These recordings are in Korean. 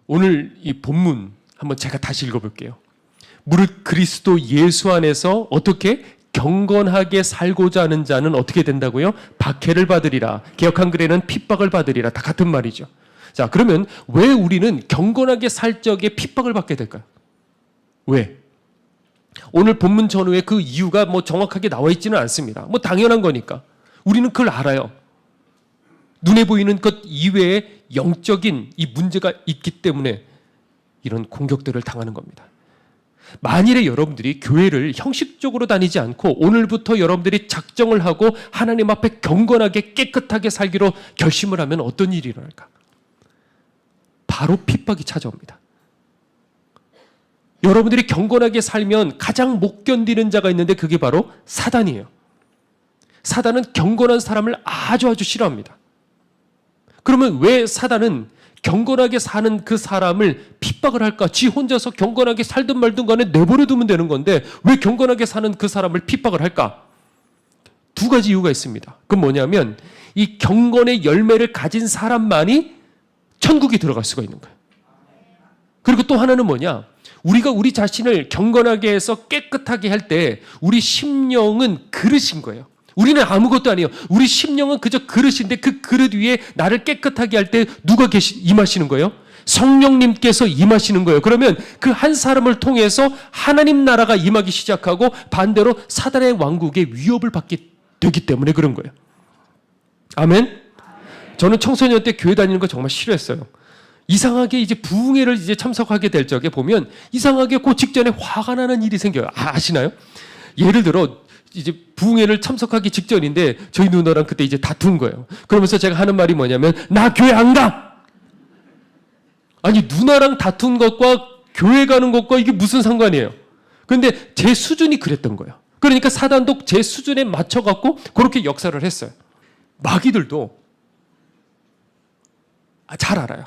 오늘 이 본문 한번 제가 다시 읽어볼게요. 무릇 그리스도 예수 안에서 어떻게 경건하게 살고자 하는 자는 어떻게 된다고요? 박해를 받으리라. 개역 한글에는 핍박을 받으리라. 다 같은 말이죠. 자, 그러면 왜 우리는 경건하게 살 적에 핍박을 받게 될까요? 왜? 오늘 본문 전후에 그 이유가 뭐 정확하게 나와 있지는 않습니다. 뭐 당연한 거니까. 우리는 그걸 알아요. 눈에 보이는 것 이외에 영적인 이 문제가 있기 때문에 이런 공격들을 당하는 겁니다. 만일에 여러분들이 교회를 형식적으로 다니지 않고 오늘부터 여러분들이 작정을 하고 하나님 앞에 경건하게 깨끗하게 살기로 결심을 하면 어떤 일이 일어날까? 바로 핍박이 찾아옵니다. 여러분들이 경건하게 살면 가장 못 견디는 자가 있는데 그게 바로 사단이에요. 사단은 경건한 사람을 아주 싫어합니다. 그러면 왜 사단은 경건하게 사는 그 사람을 핍박을 할까? 지 혼자서 경건하게 살든 말든 간에 내버려 두면 되는 건데 왜 경건하게 사는 그 사람을 핍박을 할까? 두 가지 이유가 있습니다. 그건 뭐냐면 이 경건의 열매를 가진 사람만이 천국에 들어갈 수가 있는 거예요. 그리고 또 하나는 뭐냐? 우리가 우리 자신을 경건하게 해서 깨끗하게 할 때 우리 심령은 그릇인 거예요. 우리는 아무것도 아니에요. 우리 심령은 그저 그릇인데 그 그릇 위에 나를 깨끗하게 할 때 누가 임하시는 거예요? 성령님께서 임하시는 거예요. 그러면 그 한 사람을 통해서 하나님 나라가 임하기 시작하고 반대로 사단의 왕국의 위협을 받게 되기 때문에 그런 거예요. 아멘? 저는 청소년 때 교회 다니는 거 정말 싫어했어요. 이상하게 이제 부흥회를 이제 참석하게 될 적에 보면 이상하게 그 직전에 화가 나는 일이 생겨요. 아시나요? 예를 들어 이제 부흥회를 참석하기 직전인데 저희 누나랑 그때 이제 다툰 거예요. 그러면서 제가 하는 말이 뭐냐면 나 교회 안 가! 아니 누나랑 다툰 것과 교회 가는 것과 이게 무슨 상관이에요? 근데 제 수준이 그랬던 거예요. 그러니까 사단도 제 수준에 맞춰갖고 그렇게 역사를 했어요. 마귀들도 잘 알아요.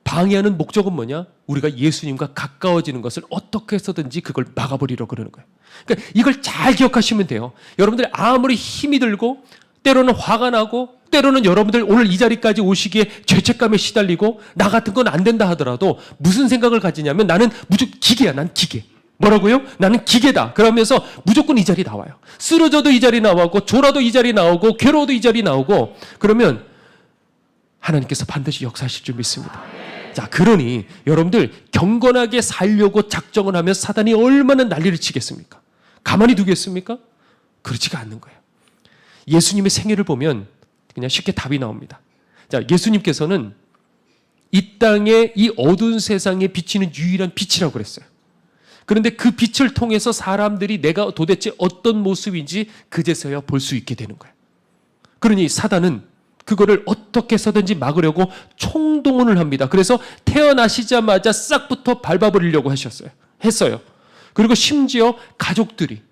방해하는 목적은 뭐냐? 우리가 예수님과 가까워지는 것을 어떻게 해서든지 그걸 막아버리려고 그러는 거예요. 그러니까 이걸 잘 기억하시면 돼요. 여러분들이 아무리 힘이 들고 때로는 화가 나고 때로는 여러분들 오늘 이 자리까지 오시기에 죄책감에 시달리고 나 같은 건 안 된다 하더라도 무슨 생각을 가지냐면 나는 무조건 기계야. 난 기계. 뭐라고요? 나는 기계다. 그러면서 무조건 이 자리 나와요. 쓰러져도 이 자리 나오고 졸아도 이 자리 나오고 괴로워도 이 자리 나오고 그러면 하나님께서 반드시 역사하실 줄 믿습니다. 자, 그러니 여러분들 경건하게 살려고 작정을 하면 사단이 얼마나 난리를 치겠습니까? 가만히 두겠습니까? 그렇지가 않는 거예요. 예수님의 생애를 보면 그냥 쉽게 답이 나옵니다. 자, 예수님께서는 이 땅에 이 어두운 세상에 비치는 유일한 빛이라고 그랬어요. 그런데 그 빛을 통해서 사람들이 내가 도대체 어떤 모습인지 그제서야 볼 수 있게 되는 거예요. 그러니 사단은 그거를 어떻게 해서든지 막으려고 총동원을 합니다. 그래서 태어나시자마자 싹부터 밟아버리려고 했어요. 그리고 심지어 가족들이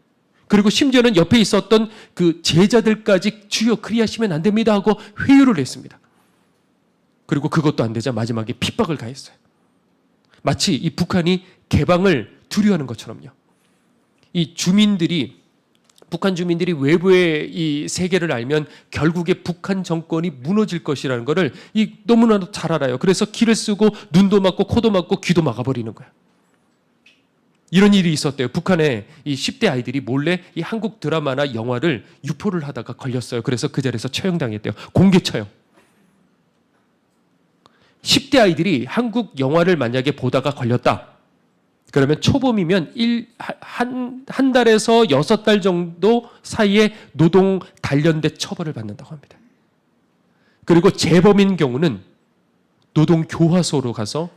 그리고 심지어는 옆에 있었던 그 제자들까지 주여 그리하시면 안 됩니다 하고 회유를 했습니다. 그리고 그것도 안 되자 마지막에 핍박을 가했어요. 마치 이 북한이 개방을 두려워하는 것처럼요. 이 주민들이 북한 주민들이 외부의 이 세계를 알면 결국에 북한 정권이 무너질 것이라는 것을 너무나도 잘 알아요. 그래서 길을 쓰고 눈도 막고 코도 막고 귀도 막아버리는 거예요. 이런 일이 있었대요. 북한에 이 10대 아이들이 몰래 이 한국 드라마나 영화를 유포를 하다가 걸렸어요. 그래서 그 자리에서 처형당했대요. 공개 처형. 10대 아이들이 한국 영화를 만약에 보다가 걸렸다. 그러면 초범이면 한 달에서 6달 정도 사이에 노동 단련대 처벌을 받는다고 합니다. 그리고 재범인 경우는 노동 교화소로 가서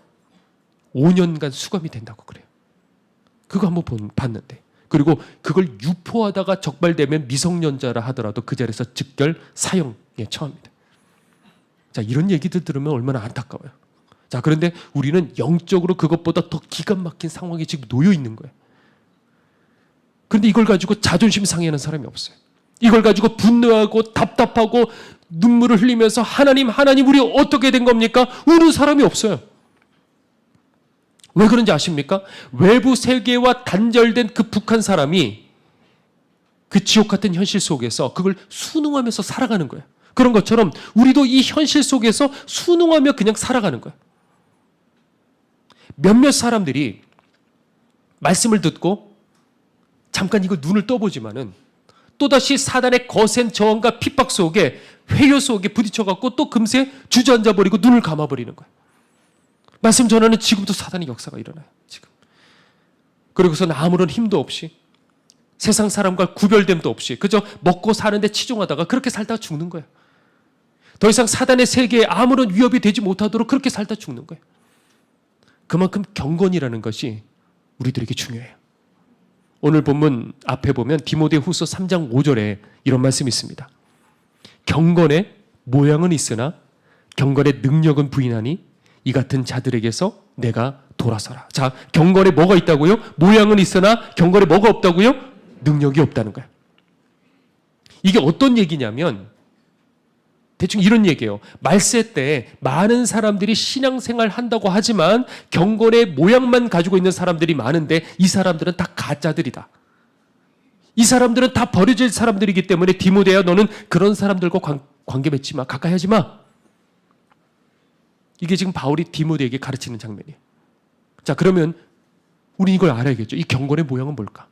5년간 수감이 된다고 그래요. 그거 한번 봤는데. 그리고 그걸 유포하다가 적발되면 미성년자라 하더라도 그 자리에서 즉결 사형에 처합니다. 자, 이런 얘기들 들으면 얼마나 안타까워요. 자, 그런데 우리는 영적으로 그것보다 더 기가 막힌 상황에 지금 놓여 있는 거예요. 그런데 이걸 가지고 자존심 상해하는 사람이 없어요. 이걸 가지고 분노하고 답답하고 눈물을 흘리면서 하나님 우리 어떻게 된 겁니까? 우는 사람이 없어요. 왜 그런지 아십니까? 외부 세계와 단절된 그 북한 사람이 그 지옥 같은 현실 속에서 그걸 순응하면서 살아가는 거예요. 그런 것처럼 우리도 이 현실 속에서 순응하며 그냥 살아가는 거예요. 몇몇 사람들이 말씀을 듣고 잠깐 이거 눈을 떠보지만은 또다시 사단의 거센 저항과 핍박 속에 회유 속에 부딪혀갖고 또 금세 주저앉아버리고 눈을 감아버리는 거예요. 말씀 전하는 지금도 사단의 역사가 일어나요. 지금. 그리고서는 아무런 힘도 없이 세상 사람과 구별됨도 없이 그저 먹고 사는데 치중하다가 그렇게 살다가 죽는 거예요. 더 이상 사단의 세계에 아무런 위협이 되지 못하도록 그렇게 살다 죽는 거예요. 그만큼 경건이라는 것이 우리들에게 중요해요. 오늘 본문 앞에 보면 디모데후서 3장 5절에 이런 말씀이 있습니다. 경건의 모양은 있으나 경건의 능력은 부인하니 이 같은 자들에게서 내가 돌아서라. 자, 경건에 뭐가 있다고요? 모양은 있으나 경건에 뭐가 없다고요? 능력이 없다는 거예요. 이게 어떤 얘기냐면 대충 이런 얘기예요. 말세 때 많은 사람들이 신앙생활 한다고 하지만 경건의 모양만 가지고 있는 사람들이 많은데 이 사람들은 다 가짜들이다. 이 사람들은 다 버려질 사람들이기 때문에 디모데야 너는 그런 사람들과 관계 맺지 마. 가까이 하지 마. 이게 지금 바울이 디모데에게 가르치는 장면이에요. 자, 그러면 우리 이걸 알아야겠죠. 이 경건의 모양은 뭘까?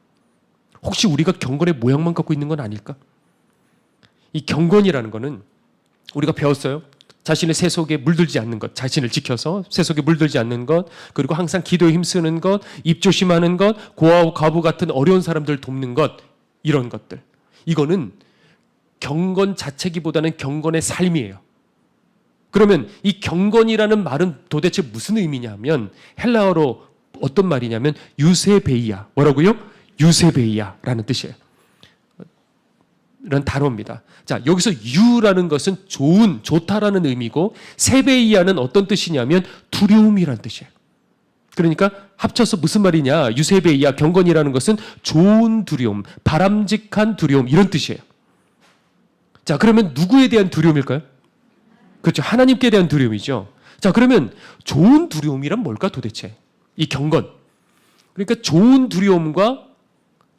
혹시 우리가 경건의 모양만 갖고 있는 건 아닐까? 이 경건이라는 거는 우리가 배웠어요. 자신의 세 속에 물들지 않는 것, 자신을 지켜서 세 속에 물들지 않는 것, 그리고 항상 기도에 힘쓰는 것, 입조심하는 것, 고아와 과부 같은 어려운 사람들 돕는 것, 이런 것들. 이거는 경건 자체기보다는 경건의 삶이에요. 그러면 이 경건이라는 말은 도대체 무슨 의미냐면 헬라어로 어떤 말이냐면 유세베이야. 뭐라고요? 유세베이야라는 뜻이에요. 이런 단어입니다. 자, 여기서 유라는 것은 좋은, 좋다라는 의미고 세베이야는 어떤 뜻이냐면 두려움이라는 뜻이에요. 그러니까 합쳐서 무슨 말이냐? 유세베이야, 경건이라는 것은 좋은 두려움, 바람직한 두려움 이런 뜻이에요. 자, 그러면 누구에 대한 두려움일까요? 그렇죠. 하나님께 대한 두려움이죠. 자, 그러면 좋은 두려움이란 뭘까 도대체? 이 경건. 그러니까 좋은 두려움과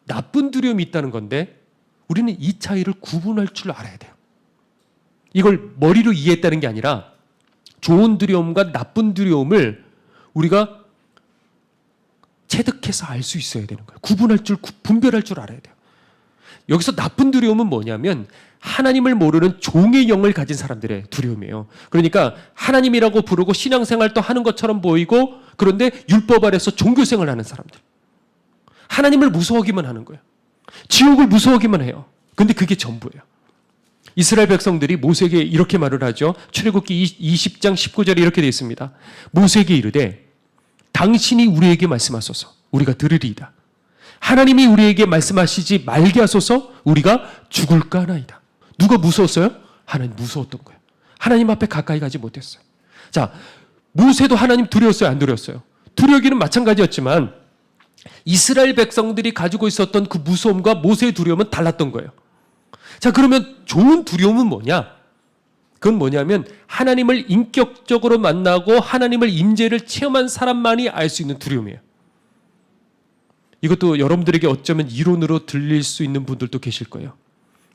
나쁜 두려움이 있다는 건데 우리는 이 차이를 구분할 줄 알아야 돼요. 이걸 머리로 이해했다는 게 아니라 좋은 두려움과 나쁜 두려움을 우리가 체득해서 알 수 있어야 되는 거예요. 분별할 줄 알아야 돼요. 여기서 나쁜 두려움은 뭐냐면 하나님을 모르는 종의 영을 가진 사람들의 두려움이에요. 그러니까 하나님이라고 부르고 신앙생활도 하는 것처럼 보이고 그런데 율법 아래서 종교생활을 하는 사람들. 하나님을 무서워하기만 하는 거예요. 지옥을 무서워하기만 해요. 근데 그게 전부예요. 이스라엘 백성들이 모세에게 이렇게 말을 하죠. 출애굽기 20장 19절에 이렇게 되어 있습니다. 모세에게 이르되 당신이 우리에게 말씀하소서 우리가 들으리이다. 하나님이 우리에게 말씀하시지 말게 하소서 우리가 죽을까 하나이다. 누가 무서웠어요? 하나님 무서웠던 거예요. 하나님 앞에 가까이 가지 못했어요. 자, 모세도 하나님 두려웠어요? 안 두려웠어요? 두려우기는 마찬가지였지만 이스라엘 백성들이 가지고 있었던 그 무서움과 모세의 두려움은 달랐던 거예요. 자, 그러면 좋은 두려움은 뭐냐? 그건 뭐냐면 하나님을 인격적으로 만나고 하나님을 임재를 체험한 사람만이 알 수 있는 두려움이에요. 이것도 여러분들에게 어쩌면 이론으로 들릴 수 있는 분들도 계실 거예요.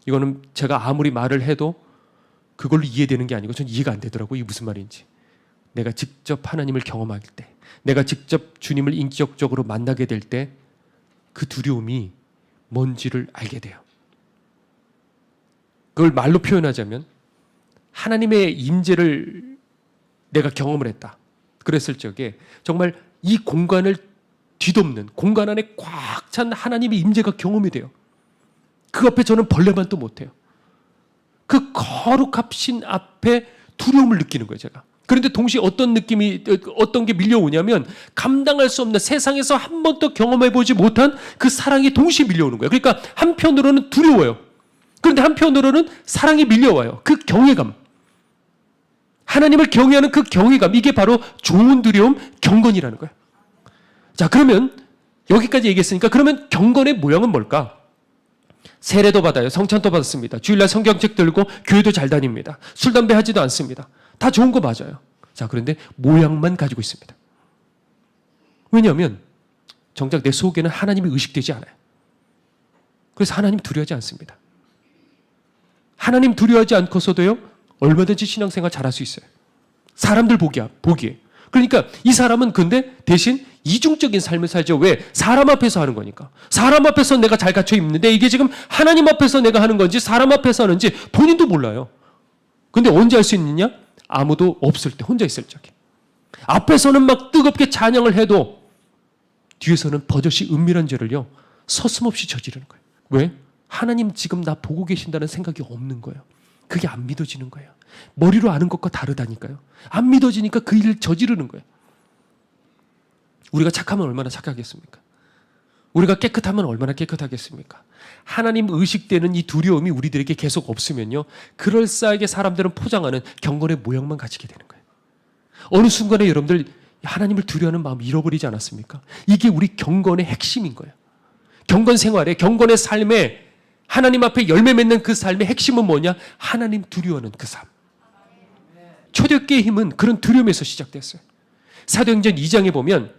이거는 제가 아무리 말을 해도 그걸로 이해되는 게 아니고 전 이해가 안 되더라고요. 이게 무슨 말인지. 내가 직접 하나님을 경험할 때, 내가 직접 주님을 인격적으로 만나게 될 때 그 두려움이 뭔지를 알게 돼요. 그걸 말로 표현하자면 하나님의 임재를 내가 경험을 했다. 그랬을 적에 정말 이 공간을 뒤덮는 공간 안에 꽉 찬 하나님의 임재가 경험이 돼요. 그 앞에 저는 벌레만 또 못해요. 그 거룩하신 앞에 두려움을 느끼는 거예요, 제가. 그런데 동시에 어떤 게 밀려오냐면 감당할 수 없는 세상에서 한 번도 경험해보지 못한 그 사랑이 동시에 밀려오는 거예요. 그러니까 한편으로는 두려워요. 그런데 한편으로는 사랑이 밀려와요. 그 경외감. 하나님을 경외하는 그 경외감. 이게 바로 좋은 두려움, 경건이라는 거예요. 자, 그러면 여기까지 얘기했으니까 그러면 경건의 모양은 뭘까? 세례도 받아요. 성찬도 받았습니다. 주일날 성경책 들고 교회도 잘 다닙니다. 술, 담배 하지도 않습니다. 다 좋은 거 맞아요. 자, 그런데 모양만 가지고 있습니다. 왜냐하면 정작 내 속에는 하나님이 의식되지 않아요. 그래서 하나님 두려워하지 않습니다. 하나님 두려워하지 않고서도요 얼마든지 신앙생활 잘할 수 있어요. 사람들 보기에. 그러니까 이 사람은 근데 대신 이중적인 삶을 살죠. 왜? 사람 앞에서 하는 거니까. 사람 앞에서 내가 잘 갇혀 있는데 이게 지금 하나님 앞에서 내가 하는 건지 사람 앞에서 하는지 본인도 몰라요. 근데 언제 할 수 있느냐? 아무도 없을 때, 혼자 있을 적에. 앞에서는 막 뜨겁게 찬양을 해도 뒤에서는 버젓이 은밀한 죄를요, 서슴없이 저지르는 거예요. 왜? 하나님 지금 나 보고 계신다는 생각이 없는 거예요. 그게 안 믿어지는 거예요. 머리로 아는 것과 다르다니까요. 안 믿어지니까 그 일을 저지르는 거예요. 우리가 착하면 얼마나 착하겠습니까? 우리가 깨끗하면 얼마나 깨끗하겠습니까? 하나님 의식되는 이 두려움이 우리들에게 계속 없으면요, 그럴싸하게 사람들은 포장하는 경건의 모양만 가지게 되는 거예요. 어느 순간에 여러분들 하나님을 두려워하는 마음 잃어버리지 않았습니까? 이게 우리 경건의 핵심인 거예요. 경건 생활에, 경건의 삶에 하나님 앞에 열매 맺는 그 삶의 핵심은 뭐냐? 하나님 두려워하는 그 삶. 초대교회의 힘은 그런 두려움에서 시작됐어요. 사도행전 2장에 보면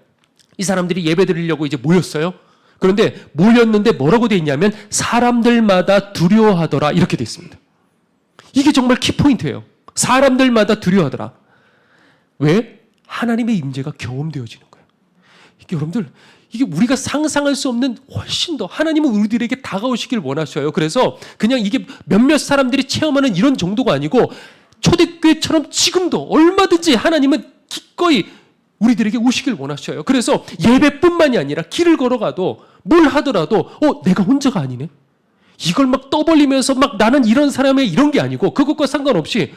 이 사람들이 예배 드리려고 이제 모였어요. 그런데 모였는데 뭐라고 돼 있냐면 사람들마다 두려워하더라 이렇게 돼 있습니다. 이게 정말 키포인트예요. 사람들마다 두려워하더라. 왜? 하나님의 임재가 경험되어지는 거예요. 이게 여러분들, 이게 우리가 상상할 수 없는 훨씬 더 하나님은 우리들에게 다가오시길 원하셔요. 그래서 그냥 이게 몇몇 사람들이 체험하는 이런 정도가 아니고 초대교회처럼 지금도 얼마든지 하나님은 기꺼이 우리들에게 오시길 원하셔요. 그래서 예배뿐만이 아니라 길을 걸어가도 뭘 하더라도 내가 혼자가 아니네. 이걸 막 떠벌리면서 막 나는 이런 사람의 이런 게 아니고 그것과 상관없이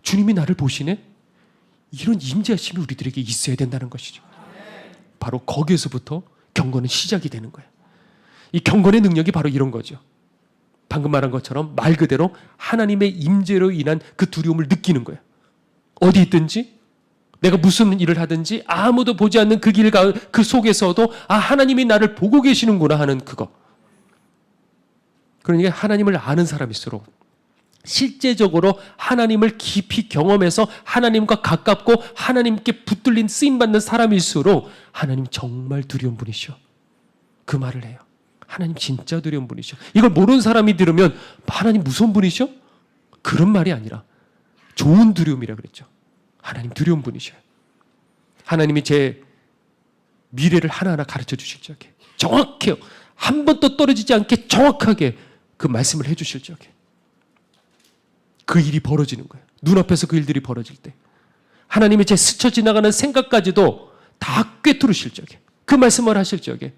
주님이 나를 보시네. 이런 임재하심이 우리들에게 있어야 된다는 것이죠. 바로 거기에서부터 경건은 시작이 되는 거예요. 이 경건의 능력이 바로 이런 거죠. 방금 말한 것처럼 말 그대로 하나님의 임재로 인한 그 두려움을 느끼는 거예요. 어디 있든지 내가 무슨 일을 하든지 아무도 보지 않는 그 길 그 속에서도 하나님이 나를 보고 계시는구나 하는 그거. 그러니까 하나님을 아는 사람일수록 실제적으로 하나님을 깊이 경험해서 하나님과 가깝고 하나님께 붙들린 쓰임받는 사람일수록 하나님 정말 두려운 분이셔. 그 말을 해요. 하나님 진짜 두려운 분이셔. 이걸 모르는 사람이 들으면 하나님 무서운 분이셔? 그런 말이 아니라 좋은 두려움이라 그랬죠. 하나님 두려운 분이셔요. 하나님이 제 미래를 하나하나 가르쳐 주실 적에 정확해요. 한 번도 떨어지지 않게 정확하게 그 말씀을 해 주실 적에 그 일이 벌어지는 거예요. 눈앞에서 그 일들이 벌어질 때 하나님이 제 스쳐 지나가는 생각까지도 다 꿰뚫으실 적에 그 말씀을 하실 적에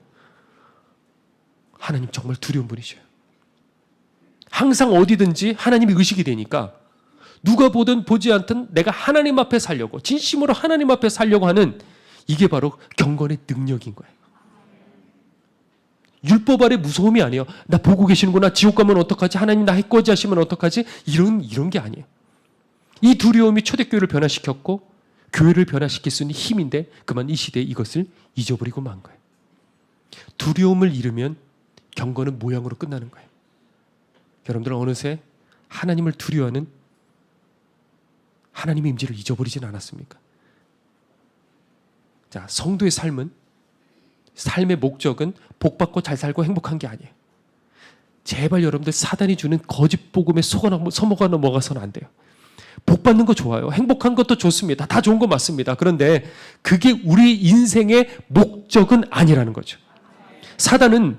하나님 정말 두려운 분이셔요. 항상 어디든지 하나님이 의식이 되니까 누가 보든 보지 않든 내가 하나님 앞에 살려고 진심으로 하나님 앞에 살려고 하는 이게 바로 경건의 능력인 거예요. 율법 아래 무서움이 아니에요. 나 보고 계시는구나. 지옥 가면 어떡하지? 하나님 나 해코지 하시면 어떡하지? 이런 게 아니에요. 이 두려움이 초대교회를 변화시켰고 교회를 변화시킬 수 있는 힘인데 그만 이 시대에 이것을 잊어버리고 만 거예요. 두려움을 잃으면 경건은 모양으로 끝나는 거예요. 여러분들은 어느새 하나님을 두려워하는 하나님의 임재를 잊어버리진 않았습니까? 자, 성도의 삶은 삶의 목적은 복받고 잘 살고 행복한 게 아니에요. 제발 여러분들 사단이 주는 거짓 복음에 속아 넘어가서는 안 돼요. 복받는 거 좋아요. 행복한 것도 좋습니다. 다 좋은 거 맞습니다. 그런데 그게 우리 인생의 목적은 아니라는 거죠. 사단은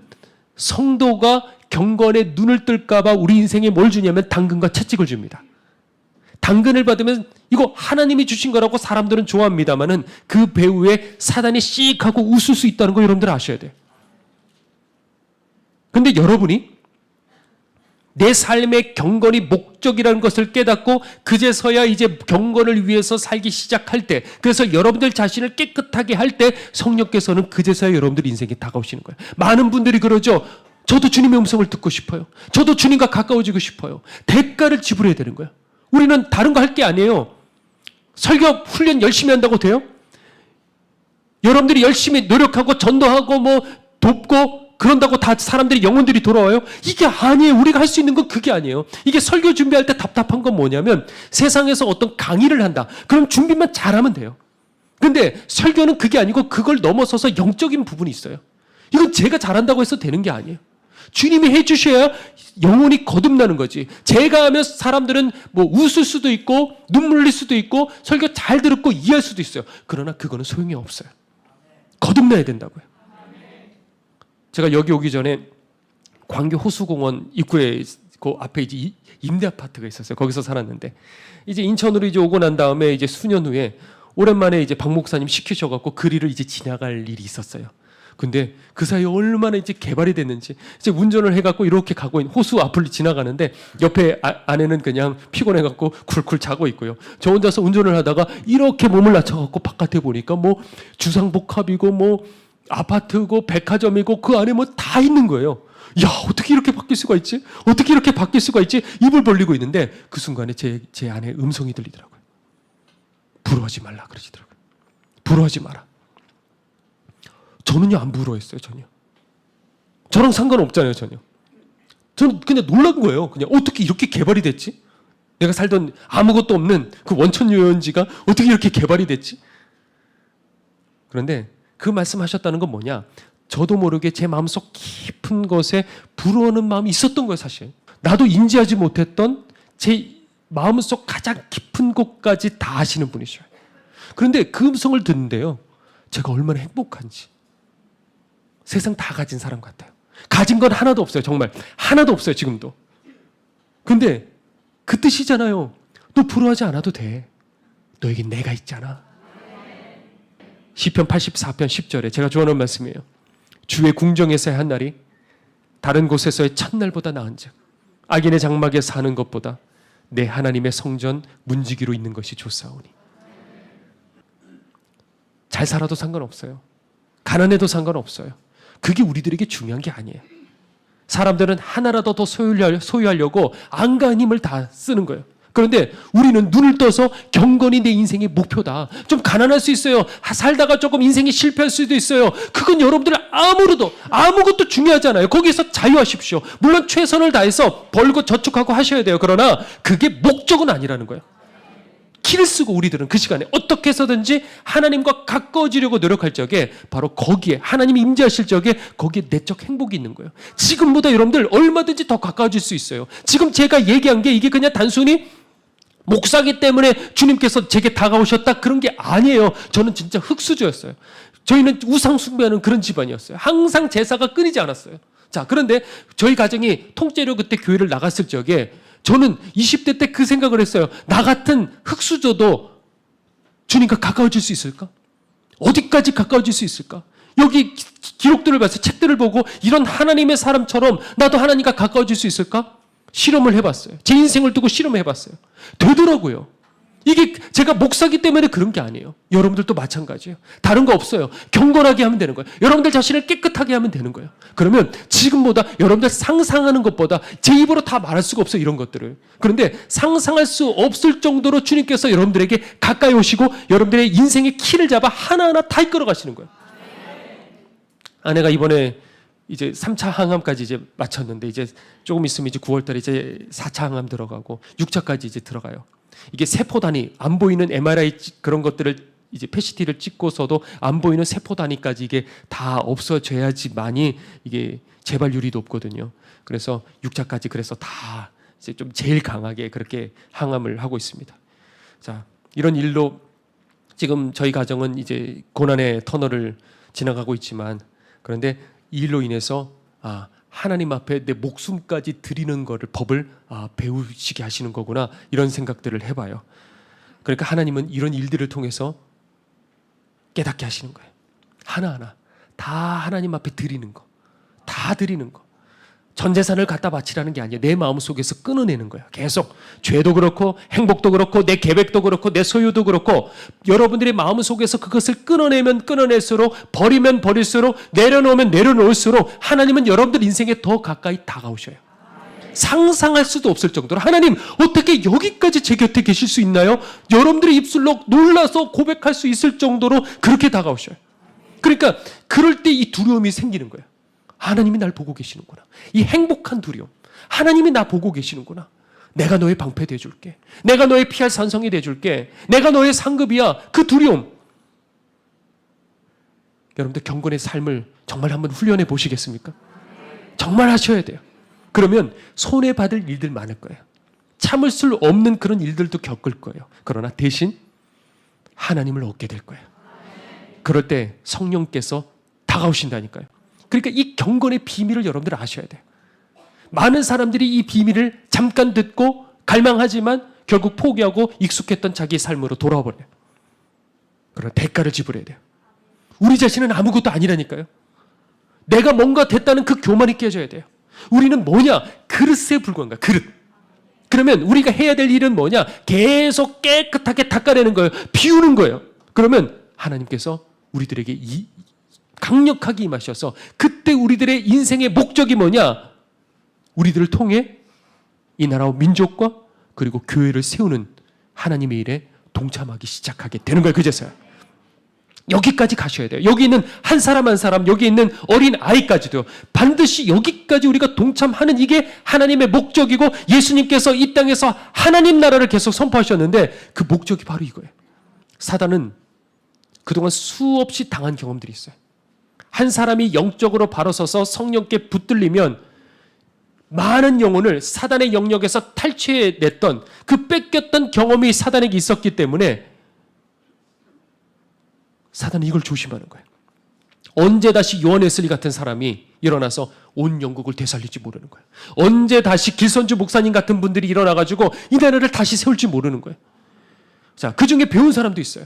성도가 경건에 눈을 뜰까 봐 우리 인생에 뭘 주냐면 당근과 채찍을 줍니다. 당근을 받으면 이거 하나님이 주신 거라고 사람들은 좋아합니다만은 그 배후에 사단이 씩 하고 웃을 수 있다는 거 여러분들 아셔야 돼요. 근데 여러분이 내 삶의 경건이 목적이라는 것을 깨닫고 그제서야 이제 경건을 위해서 살기 시작할 때, 그래서 여러분들 자신을 깨끗하게 할 때 성령께서는 그제서야 여러분들 인생에 다가오시는 거예요. 많은 분들이 그러죠. 저도 주님의 음성을 듣고 싶어요. 저도 주님과 가까워지고 싶어요. 대가를 지불해야 되는 거예요. 우리는 다른 거 할 게 아니에요. 설교 훈련 열심히 한다고 돼요? 여러분들이 열심히 노력하고 전도하고 뭐 돕고 그런다고 다 사람들이 영혼들이 돌아와요? 이게 아니에요. 우리가 할 수 있는 건 그게 아니에요. 이게 설교 준비할 때 답답한 건 뭐냐면 세상에서 어떤 강의를 한다. 그럼 준비만 잘하면 돼요. 근데 설교는 그게 아니고 그걸 넘어서서 영적인 부분이 있어요. 이건 제가 잘한다고 해서 되는 게 아니에요. 주님이 해주셔야 영혼이 거듭나는 거지. 제가 하면 사람들은 뭐 웃을 수도 있고 눈물 흘릴 수도 있고 설교 잘 들었고 이해할 수도 있어요. 그러나 그거는 소용이 없어요. 거듭나야 된다고요. 제가 여기 오기 전에 광교 호수공원 입구에 그 앞에 이제 임대 아파트가 있었어요. 거기서 살았는데 이제 인천으로 이제 오고 난 다음에 이제 수년 후에 오랜만에 이제 박 목사님 시키셔갖고 그 일을 이제 지나갈 일이 있었어요. 근데 그 사이에 얼마나 이제 개발이 됐는지 이제 운전을 해갖고 이렇게 가고 있는 호수 앞을 지나가는데 옆에 아내는 그냥 피곤해갖고 쿨쿨 자고 있고요. 저 혼자서 운전을 하다가 이렇게 몸을 낮춰갖고 바깥에 보니까 뭐 주상복합이고 뭐 아파트고 백화점이고 그 안에 뭐 다 있는 거예요. 야, 어떻게 이렇게 바뀔 수가 있지? 어떻게 이렇게 바뀔 수가 있지? 입을 벌리고 있는데 그 순간에 제 안에 음성이 들리더라고요. 부러워하지 말라 그러시더라고요. 부러워하지 마라. 저는요 안 부러워했어요. 전혀. 저랑 상관없잖아요. 전혀. 저는 그냥 놀란 거예요. 그냥 어떻게 이렇게 개발이 됐지? 내가 살던 아무것도 없는 그 원천 유원지가 어떻게 이렇게 개발이 됐지? 그런데 그 말씀하셨다는 건 뭐냐? 저도 모르게 제 마음속 깊은 것에 부러워하는 마음이 있었던 거예요. 사실. 나도 인지하지 못했던 제 마음속 가장 깊은 곳까지 다 아시는 분이셔요. 그런데 그 음성을 듣는데요. 제가 얼마나 행복한지. 세상 다 가진 사람 같아요. 가진 건 하나도 없어요. 정말 하나도 없어요. 지금도. 근데 그 뜻이잖아요. 너 부러워하지 않아도 돼. 너에겐 내가 있잖아. 시편 84편 10절에 제가 좋아하는 말씀이에요. 주의 궁정에서의 한 날이 다른 곳에서의 첫날보다 나은즉 악인의 장막에 사는 것보다 내 하나님의 성전 문지기로 있는 것이 좋사오니. 잘 살아도 상관없어요. 가난해도 상관없어요. 그게 우리들에게 중요한 게 아니에요. 사람들은 하나라도 더 소유하려고 안간 힘을 다 쓰는 거예요. 그런데 우리는 눈을 떠서 경건이 내 인생의 목표다. 좀 가난할 수 있어요. 살다가 조금 인생이 실패할 수도 있어요. 그건 여러분들 아무것도 중요하잖아요. 거기서 자유하십시오. 물론 최선을 다해서 벌고 저축하고 하셔야 돼요. 그러나 그게 목적은 아니라는 거예요. 키를 쓰고 우리들은 그 시간에 어떻게 해서든지 하나님과 가까워지려고 노력할 적에 바로 거기에 하나님이 임재하실 적에 거기에 내적 행복이 있는 거예요. 지금보다 여러분들 얼마든지 더 가까워질 수 있어요. 지금 제가 얘기한 게 이게 그냥 단순히 목사기 때문에 주님께서 제게 다가오셨다 그런 게 아니에요. 저는 진짜 흙수저였어요. 저희는 우상 숭배하는 그런 집안이었어요. 항상 제사가 끊이지 않았어요. 자, 그런데 저희 가정이 통째로 그때 교회를 나갔을 적에 저는 20대 때 그 생각을 했어요. 나 같은 흙수저도 주님과 가까워질 수 있을까? 어디까지 가까워질 수 있을까? 여기 기록들을 봐서 책들을 보고 이런 하나님의 사람처럼 나도 하나님과 가까워질 수 있을까? 실험을 해봤어요. 제 인생을 두고 실험해봤어요. 되더라고요. 이게 제가 목사기 때문에 그런 게 아니에요. 여러분들도 마찬가지예요. 다른 거 없어요. 경건하게 하면 되는 거예요. 여러분들 자신을 깨끗하게 하면 되는 거예요. 그러면 지금보다 여러분들 상상하는 것보다 제 입으로 다 말할 수가 없어요. 이런 것들을. 그런데 상상할 수 없을 정도로 주님께서 여러분들에게 가까이 오시고 여러분들의 인생의 키를 잡아 하나하나 다 이끌어 가시는 거예요. 아내가 이번에 이제 3차 항암까지 이제 마쳤는데 이제 조금 있으면 이제 9월 달에 이제 4차 항암 들어가고 6차까지 이제 들어가요. 이게 세포 단위, 안 보이는 MRI 그런 것들을 이제 PCT를 찍고서도 안 보이는 세포 단위까지 이게 다 없어져야지만이 이게 재발률이 높거든요. 그래서 6차까지 그래서 다 이제 좀 제일 강하게 그렇게 항암을 하고 있습니다. 자, 이런 일로 지금 저희 가정은 이제 고난의 터널을 지나가고 있지만 그런데 이 일로 인해서 하나님 앞에 내 목숨까지 드리는 거를 법을 배우시게 하시는 거구나 이런 생각들을 해봐요. 그러니까 하나님은 이런 일들을 통해서 깨닫게 하시는 거예요. 하나하나 다 하나님 앞에 드리는 거, 다 드리는 거. 전 재산을 갖다 바치라는 게 아니에요. 내 마음속에서 끊어내는 거야. 계속 죄도 그렇고 행복도 그렇고 내 계획도 그렇고 내 소유도 그렇고 여러분들의 마음속에서 그것을 끊어내면 끊어낼수록 버리면 버릴수록 내려놓으면 내려놓을수록 하나님은 여러분들 인생에 더 가까이 다가오셔요. 상상할 수도 없을 정도로 하나님 어떻게 여기까지 제 곁에 계실 수 있나요? 여러분들의 입술로 놀라서 고백할 수 있을 정도로 그렇게 다가오셔요. 그러니까 그럴 때 이 두려움이 생기는 거예요. 하나님이 날 보고 계시는구나. 이 행복한 두려움. 하나님이 나 보고 계시는구나. 내가 너의 방패 돼줄게. 내가 너의 피할 산성이 돼줄게. 내가 너의 상급이야. 그 두려움. 여러분들 경건의 삶을 정말 한번 훈련해 보시겠습니까? 정말 하셔야 돼요. 그러면 손해받을 일들 많을 거예요. 참을 수 없는 그런 일들도 겪을 거예요. 그러나 대신 하나님을 얻게 될 거예요. 그럴 때 성령께서 다가오신다니까요. 그러니까 이 경건의 비밀을 여러분들 아셔야 돼요. 많은 사람들이 이 비밀을 잠깐 듣고 갈망하지만 결국 포기하고 익숙했던 자기의 삶으로 돌아와버려요. 그러나 대가를 지불해야 돼요. 우리 자신은 아무것도 아니라니까요. 내가 뭔가 됐다는 그 교만이 깨져야 돼요. 우리는 뭐냐? 그릇에 불과한 거야. 그릇. 그러면 우리가 해야 될 일은 뭐냐? 계속 깨끗하게 닦아내는 거예요. 비우는 거예요. 그러면 하나님께서 우리들에게 강력하게 임하셔서 그때 우리들의 인생의 목적이 뭐냐? 우리들을 통해 이 나라와 민족과 그리고 교회를 세우는 하나님의 일에 동참하기 시작하게 되는 거예요. 그제서야. 여기까지 가셔야 돼요. 여기 있는 한 사람 한 사람, 여기 있는 어린 아이까지도 반드시 여기까지 우리가 동참하는 이게 하나님의 목적이고 예수님께서 이 땅에서 하나님 나라를 계속 선포하셨는데 그 목적이 바로 이거예요. 사단은 그동안 수없이 당한 경험들이 있어요. 한 사람이 영적으로 바로 서서 성령께 붙들리면 많은 영혼을 사단의 영역에서 탈취해냈던 그 뺏겼던 경험이 사단에게 있었기 때문에 사단은 이걸 조심하는 거예요. 언제 다시 요한 웨슬리 같은 사람이 일어나서 온 영국을 되살릴지 모르는 거예요. 언제 다시 길선주 목사님 같은 분들이 일어나가지고 이 나라를 다시 세울지 모르는 거예요. 자, 그 중에 배운 사람도 있어요.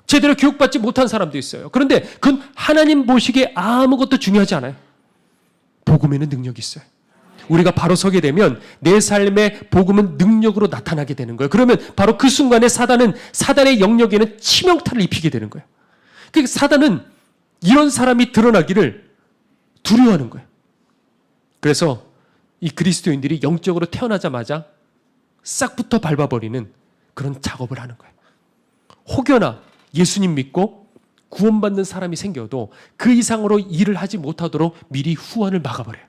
제대로 교육받지 못한 사람도 있어요. 그런데 그건 하나님 보시기에 아무것도 중요하지 않아요. 복음에는 능력이 있어요. 우리가 바로 서게 되면 내 삶의 복음은 능력으로 나타나게 되는 거예요. 그러면 바로 그 순간에 사단의 영역에는 치명타를 입히게 되는 거예요. 그러니까 사단은 이런 사람이 드러나기를 두려워하는 거예요. 그래서 이 그리스도인들이 영적으로 태어나자마자 싹부터 밟아버리는 그런 작업을 하는 거예요. 혹여나 예수님 믿고 구원받는 사람이 생겨도 그 이상으로 일을 하지 못하도록 미리 후원을 막아버려요.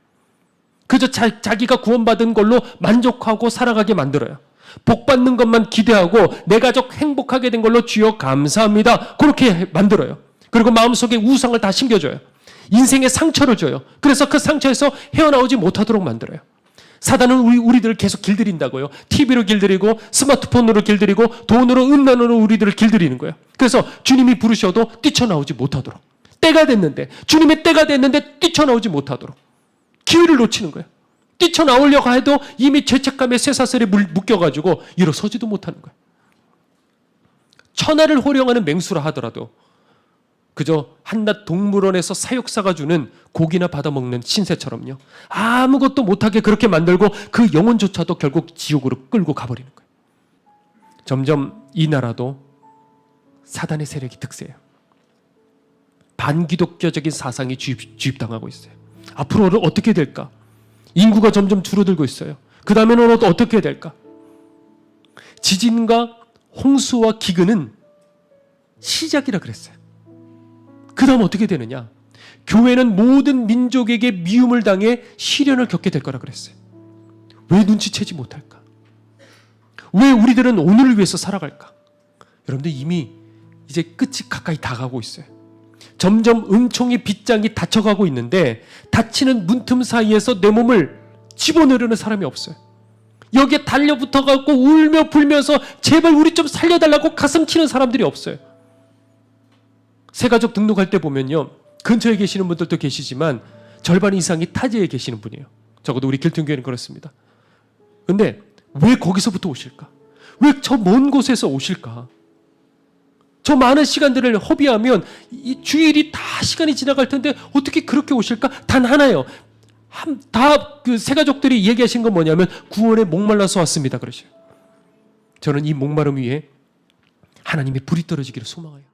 그저 자기가 구원받은 걸로 만족하고 살아가게 만들어요. 복 받는 것만 기대하고 내 가족 행복하게 된 걸로 주여 감사합니다. 그렇게 만들어요. 그리고 마음속에 우상을 다 심겨줘요. 인생에 상처를 줘요. 그래서 그 상처에서 헤어나오지 못하도록 만들어요. 사단은 우리들을 계속 길들인다고요. TV로 길들이고 스마트폰으로 길들이고 돈으로 음란으로 우리들을 길들이는 거예요. 그래서 주님이 부르셔도 뛰쳐나오지 못하도록. 때가 됐는데 주님의 때가 됐는데 뛰쳐나오지 못하도록. 기회를 놓치는 거예요. 뛰쳐나오려고 해도 이미 죄책감에 쇠사슬에 묶여가지고 일어서지도 못하는 거예요. 천하를 호령하는 맹수라 하더라도 그저 한낱 동물원에서 사육사가 주는 고기나 받아먹는 신세처럼요. 아무것도 못하게 그렇게 만들고 그 영혼조차도 결국 지옥으로 끌고 가버리는 거예요. 점점 이 나라도 사단의 세력이 득세해요. 반기독교적인 사상이 주입당하고 있어요. 앞으로는 어떻게 될까? 인구가 점점 줄어들고 있어요. 그 다음에는 어떻게 될까? 지진과 홍수와 기근은 시작이라 그랬어요. 그 다음 어떻게 되느냐? 교회는 모든 민족에게 미움을 당해 시련을 겪게 될 거라 그랬어요. 왜 눈치채지 못할까? 왜 우리들은 오늘을 위해서 살아갈까? 여러분들 이미 이제 끝이 가까이 다가오고 있어요. 점점 은총의 빗장이 닫혀가고 있는데 닫히는 문틈 사이에서 내 몸을 집어넣으려는 사람이 없어요. 여기에 달려붙어갖고 울며 불면서 제발 우리 좀 살려달라고 가슴 치는 사람들이 없어요. 새가족 등록할 때 보면요, 근처에 계시는 분들도 계시지만 절반 이상이 타지에 계시는 분이에요. 적어도 우리 길등교회는 그렇습니다. 근데 왜 거기서부터 오실까? 왜 저 먼 곳에서 오실까? 저 많은 시간들을 허비하면 이 주일이 다 시간이 지나갈 텐데 어떻게 그렇게 오실까? 단 하나예요. 다 그 새가족들이 얘기하신 건 뭐냐면 구원에 목말라서 왔습니다. 그러셔요. 저는 이 목마름 위에 하나님의 불이 떨어지기를 소망해요.